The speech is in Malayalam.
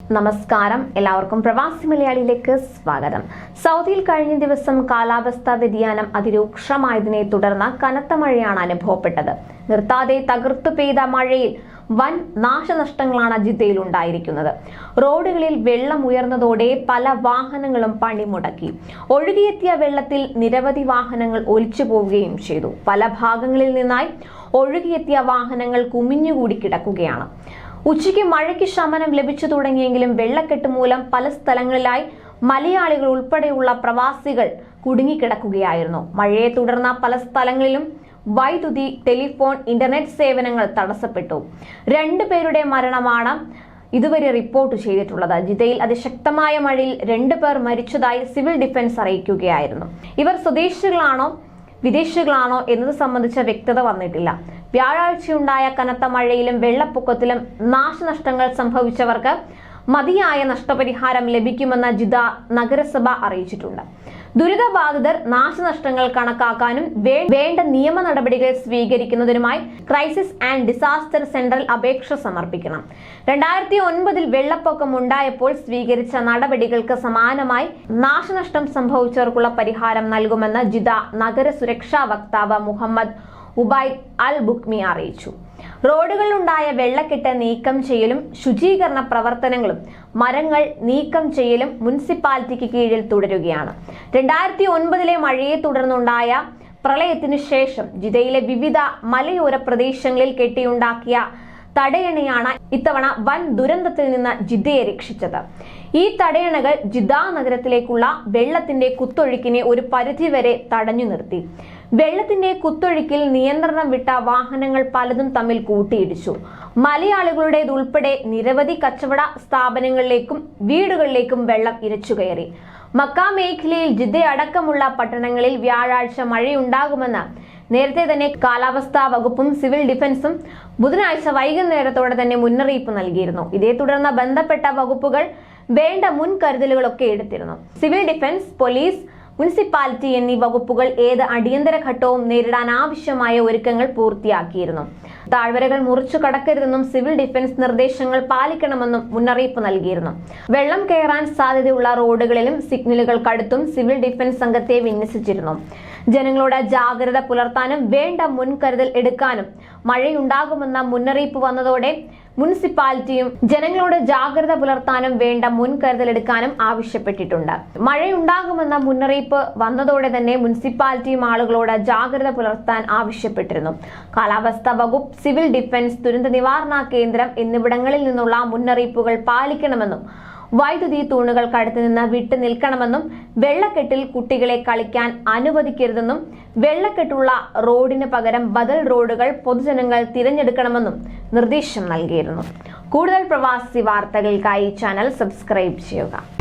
നമസ്കാരം, എല്ലാവർക്കും പ്രവാസി മലയാളിയിലേക്ക് സ്വാഗതം. സൗദിയിൽ കഴിഞ്ഞ ദിവസം കാലാവസ്ഥാ വ്യതിയാനം അതിരൂക്ഷമായതിനെ തുടർന്ന് കനത്ത മഴയാണ് അനുഭവപ്പെട്ടത്. നിർത്താതെ തകർത്തു പെയ്ത മഴയിൽ വൻ നാശനഷ്ടങ്ങളാണ് ജിദ്ദയിൽ ഉണ്ടായിരിക്കുന്നത്. റോഡുകളിൽ വെള്ളം ഉയർന്നതോടെ പല വാഹനങ്ങളും പണിമുടക്കി. ഒഴുകിയെത്തിയ വെള്ളത്തിൽ നിരവധി വാഹനങ്ങൾ ഒലിച്ചു പോവുകയും ചെയ്തു. പല ഭാഗങ്ങളിൽ നിന്നായി ഒഴുകിയെത്തിയ വാഹനങ്ങൾ കുമിഞ്ഞുകൂടി കിടക്കുകയാണ്. ഉച്ചയ്ക്ക് മഴയ്ക്ക് ശമനം ലഭിച്ചു തുടങ്ങിയെങ്കിലും വെള്ളക്കെട്ട് മൂലം പല സ്ഥലങ്ങളിലായി മലയാളികൾ ഉൾപ്പെടെയുള്ള പ്രവാസികൾ കുടുങ്ങിക്കിടക്കുകയായിരുന്നു. മഴയെ തുടർന്ന് പല സ്ഥലങ്ങളിലും വൈദ്യുതി, ടെലിഫോൺ, ഇന്റർനെറ്റ് സേവനങ്ങൾ തടസ്സപ്പെട്ടു. 2 പേരുടെ മരണമാണ് ഇതുവരെ റിപ്പോർട്ട് ചെയ്തിട്ടുള്ളത്. ജിദ്ദയിൽ അതിശക്തമായ മഴയിൽ 2 പേർ മരിച്ചതായി സിവിൽ ഡിഫൻസ് അറിയിക്കുകയായിരുന്നു. ഇവർ സ്വദേശികളാണോ വിദേശികളാണോ എന്നത് സംബന്ധിച്ച വ്യക്തത വന്നിട്ടില്ല. വ്യാഴാഴ്ചയുണ്ടായ കനത്ത മഴയിലും വെള്ളപ്പൊക്കത്തിലും നാശനഷ്ടങ്ങൾ സംഭവിച്ചവർക്ക് മതിയായ നഷ്ടപരിഹാരം ലഭിക്കുമെന്ന് ജിദ്ദ നഗരസഭ അറിയിച്ചിട്ടുണ്ട്. ദുരിതബാധിതർ നാശനഷ്ടങ്ങൾ കണക്കാക്കാനും വേണ്ട നിയമ നടപടികൾ സ്വീകരിക്കുന്നതിനുമായി ക്രൈസിസ് ആൻഡ് ഡിസാസ്റ്റർ സെന്ററിൽ അപേക്ഷ സമർപ്പിക്കണം. 2009 വെള്ളപ്പൊക്കം ഉണ്ടായപ്പോൾ സ്വീകരിച്ച നടപടികൾക്ക് സമാനമായി നാശനഷ്ടം സംഭവിച്ചവർക്കുള്ള പരിഹാരം നൽകുമെന്ന് ജിദ്ദ നഗര സുരക്ഷാ വക്താവ് മുഹമ്മദ് ഉബൈദ് അൽ ബുക്മി അറിയിച്ചു. റോഡുകളിലുണ്ടായ വെള്ളക്കെട്ട് നീക്കം ചെയ്യലും ശുചീകരണ പ്രവർത്തനങ്ങളും മരങ്ങൾ നീക്കം ചെയ്യലും മുനിസിപ്പാലിറ്റിക്ക് കീഴിൽ തുടരുകയാണ്. 2009 മഴയെ തുടർന്നുണ്ടായ പ്രളയത്തിനു ശേഷം ജിദ്ദയിലെ വിവിധ മലയോര പ്രദേശങ്ങളിൽ കെട്ടിയുണ്ടാക്കിയ തടയണയാണ് ഇത്തവണ വൻ ദുരന്തത്തിൽ നിന്ന് ജിദ്ദയെ രക്ഷിച്ചത്. ഈ തടയണകൾ ജിദ്ദ നഗരത്തിലേക്കുള്ള വെള്ളത്തിന്റെ കുത്തൊഴുക്കിനെ ഒരു പരിധിവരെ തടഞ്ഞു നിർത്തി. വെള്ളത്തിന്റെ കുത്തൊഴുക്കിൽ നിയന്ത്രണം വിട്ട വാഹനങ്ങൾ പലതും തമ്മിൽ കൂട്ടിയിടിച്ചു. മലയാളികളുടേതുൾപ്പെടെ നിരവധി കച്ചവട സ്ഥാപനങ്ങളിലേക്കും വീടുകളിലേക്കും വെള്ളം ഇരച്ചുകയറി. മക്ക മേഖലയിൽ ജിദ്ദയടക്കമുള്ള പട്ടണങ്ങളിൽ വ്യാഴാഴ്ച മഴയുണ്ടാകുമെന്ന് നേരത്തെ തന്നെ കാലാവസ്ഥാ വകുപ്പും സിവിൽ ഡിഫൻസും ബുധനാഴ്ച വൈകുന്നേരത്തോടെ തന്നെ മുന്നറിയിപ്പ് നൽകിയിരുന്നു. ഇതേ തുടർന്ന് ബന്ധപ്പെട്ട വകുപ്പുകൾ വേണ്ട മുൻകരുതലുകളൊക്കെ എടുത്തിരുന്നു. സിവിൽ ഡിഫൻസ്, പോലീസ്, മുനിസിപ്പാലിറ്റി എന്നീ വകുപ്പുകൾ ഏത് അടിയന്തര ഘട്ടവും നേരിടാൻ ആവശ്യമായ ഒരുക്കങ്ങൾ പൂർത്തിയാക്കിയിരുന്നു. താഴ്വരകൾ മുറിച്ചു കടക്കരുതെന്നും സിവിൽ ഡിഫൻസ് നിർദ്ദേശങ്ങൾ പാലിക്കണമെന്നും മുന്നറിയിപ്പ് നൽകിയിരുന്നു. വെള്ളം കയറാൻ സാധ്യതയുള്ള റോഡുകളിലും സിഗ്നലുകൾക്കടുത്തും സിവിൽ ഡിഫൻസ് സംഘത്തെ വിന്യസിച്ചിരുന്നു. ജനങ്ങളോട് ജാഗ്രത പുലർത്താനും വേണ്ട മുൻകരുതൽ എടുക്കാനും മഴയുണ്ടാകുമെന്ന മുന്നറിയിപ്പ് വന്നതോടെ മുനിസിപ്പാലിറ്റിയും ജനങ്ങളോട് ജാഗ്രത പുലർത്താനും വേണ്ട മുൻകരുതൽ എടുക്കാനും ആവശ്യപ്പെട്ടിട്ടുണ്ട്. മഴയുണ്ടാകുമെന്ന മുന്നറിയിപ്പ് വന്നതോടെ തന്നെ മുനിസിപ്പാലിറ്റിയും ആളുകളോട് ജാഗ്രത പുലർത്താൻ ആവശ്യപ്പെട്ടിരുന്നു. കാലാവസ്ഥാ വകുപ്പ്, സിവിൽ ഡിഫൻസ്, ദുരന്ത നിവാരണ കേന്ദ്രം എന്നിവിടങ്ങളിൽ നിന്നുള്ള മുന്നറിയിപ്പുകൾ പാലിക്കണമെന്നും വൈദ്യുതി തൂണുകൾക്കടുത്ത് നിന്ന് വിട്ടു നിൽക്കണമെന്നും വെള്ളക്കെട്ടിൽ കുട്ടികളെ കളിക്കാൻ അനുവദിക്കരുതെന്നും വെള്ളക്കെട്ടുള്ള റോഡിന് പകരം ബദൽ റോഡുകൾ പൊതുജനങ്ങൾ തിരഞ്ഞെടുക്കണമെന്നും നിർദ്ദേശം നൽകിയിരുന്നു. കൂടുതൽ പ്രവാസി വാർത്തകൾക്കായി ചാനൽ സബ്സ്ക്രൈബ് ചെയ്യുക.